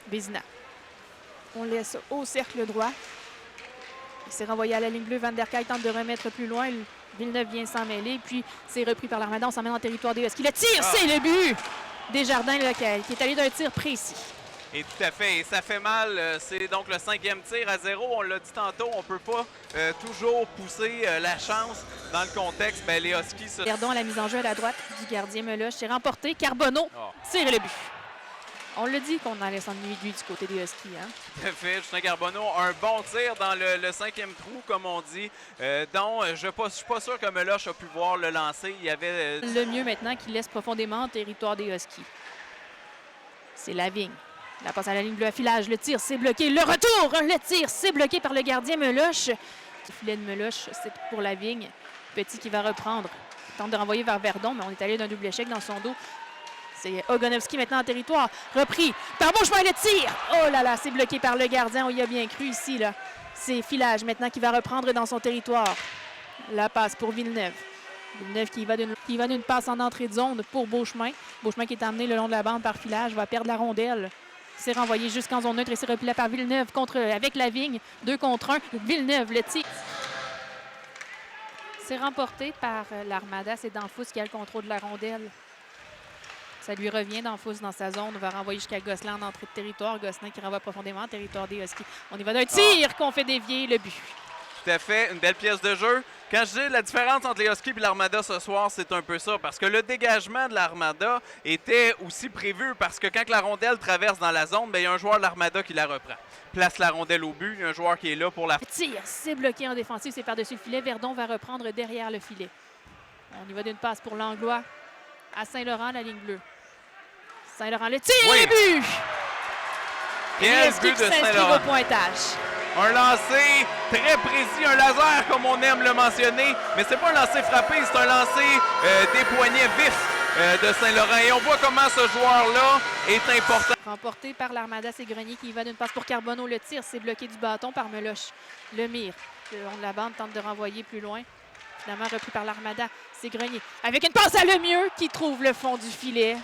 Vézina. On laisse au cercle droit. Il s'est renvoyé à la ligne bleue. Van der Kuyt tente de remettre plus loin. Villeneuve vient s'en mêler. Puis c'est repris par l'Armada. On s'emmène en territoire des Huskies. Le tir, c'est le but! Desjardins là, qui est allé d'un tir précis. Et tout à fait, et ça fait mal. C'est donc le 5e tir à 0. On l'a dit tantôt, on ne peut pas toujours pousser la chance dans le contexte. Ben, les Huskies... Regardons la mise en jeu à la droite du gardien Meloche. C'est remporté. Carbonneau tire le but. On l'a dit qu'on allait s'ennuyer de lui du côté des Huskies. Hein? Tout à fait. Justin Carbonneau, un bon tir dans le 5e trou, comme on dit, dont je ne suis pas sûr que Meloche a pu voir le lancer. Il y avait... Le mieux maintenant qu'il laisse profondément en territoire des Huskies. C'est Lavigne. La passe à la ligne bleue à filage. Le tir, c'est bloqué. Le retour! Le tir, c'est bloqué par le gardien Meloche. Le filet de Meloche, c'est pour Lavigne. Petit qui va reprendre. Il tente de renvoyer vers Verdon, mais on est allé d'un double échec dans son dos. C'est Ogonovski maintenant en territoire. Repris par Beauchemin, le tir! Oh là là, c'est bloqué par le gardien. On y a bien cru ici, là. C'est Filage maintenant qui va reprendre dans son territoire. La passe pour Villeneuve. Villeneuve qui va d'une passe en entrée de zone pour Beauchemin. Beauchemin qui est amené le long de la bande par Filage, va perdre la rondelle. C'est renvoyé jusqu'en zone neutre et c'est replié par Villeneuve avec Lavigne. 2 contre 1. Villeneuve, le tir. C'est remporté par l'Armada. C'est Danfous qui a le contrôle de la rondelle. Ça lui revient. Danfous dans sa zone. On va renvoyer jusqu'à Gosselin en entrée de territoire. Gosselin qui renvoie profondément en territoire des Huskies. On y va d'un tir qu'on fait dévier le but. Tout à fait, une belle pièce de jeu. Quand je dis la différence entre les Huskies et l'Armada ce soir, c'est un peu ça. Parce que le dégagement de l'Armada était aussi prévu parce que quand la rondelle traverse dans la zone, il y a un joueur de l'Armada qui la reprend. Place la rondelle au but, il y a un joueur qui est là pour la... Tir, c'est bloqué en défensif, c'est par-dessus le filet. Verdon va reprendre derrière le filet. On y va d'une passe pour Langlois à Saint-Laurent, la ligne bleue. Saint-Laurent, le tir, le but! Quel but de Saint-Laurent! Au pointage. Un lancer très précis, un laser comme on aime le mentionner, mais c'est pas un lancer frappé, c'est un lancer des poignets vifs de Saint-Laurent. Et on voit comment ce joueur-là est important. Remporté par l'Armada, c'est Grenier qui va d'une passe pour Carbonneau. Le tir, c'est bloqué du bâton par Meloche. Lemire, le long de la bande, tente de renvoyer plus loin. Finalement repris par l'Armada, c'est Grenier. Avec une passe à Lemieux qui trouve le fond du filet.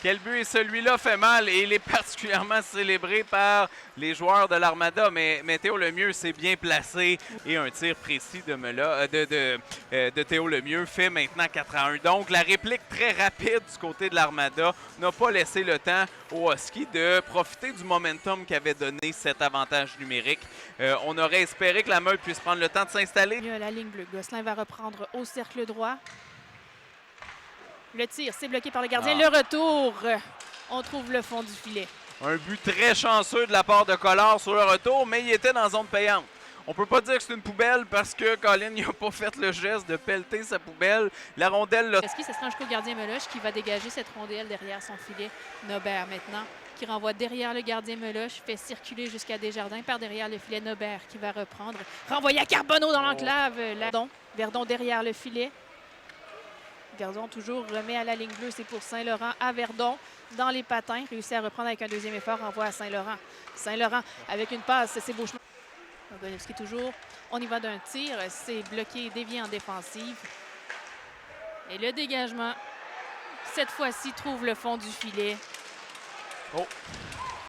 Quel but! Et celui-là fait mal et il est particulièrement célébré par les joueurs de l'Armada. Mais Théo Lemieux s'est bien placé et un tir précis de Théo Lemieux fait maintenant 4-1. Donc la réplique très rapide du côté de l'Armada n'a pas laissé le temps aux Huskies de profiter du momentum qu'avait donné cet avantage numérique. On aurait espéré que la meute puisse prendre le temps de s'installer. La ligne bleue. Gosselin va reprendre au cercle droit. Le tir, c'est bloqué par le gardien. Le retour, on trouve le fond du filet. Un but très chanceux de la part de Collard sur le retour, mais il était dans zone payante. On peut pas dire que c'est une poubelle parce que Colin n'a pas fait le geste de pelleter sa poubelle. La rondelle... Est-ce qu'il se rend jusqu'au gardien Meloche qui va dégager cette rondelle derrière son filet? Nobert maintenant, qui renvoie derrière le gardien Meloche, fait circuler jusqu'à Desjardins par derrière le filet. Nobert qui va reprendre. Renvoyer à Carbonneau dans l'enclave. Verdon derrière le filet. Verdon toujours remet à la ligne bleue, c'est pour Saint-Laurent à Verdon dans les patins. Réussit à reprendre avec un deuxième effort, envoie à Saint-Laurent. Saint-Laurent avec une passe, c'est Beauchemin. Ogonovski toujours, on y va d'un tir, c'est bloqué, dévié en défensive. Et le dégagement, cette fois-ci, trouve le fond du filet. Oh!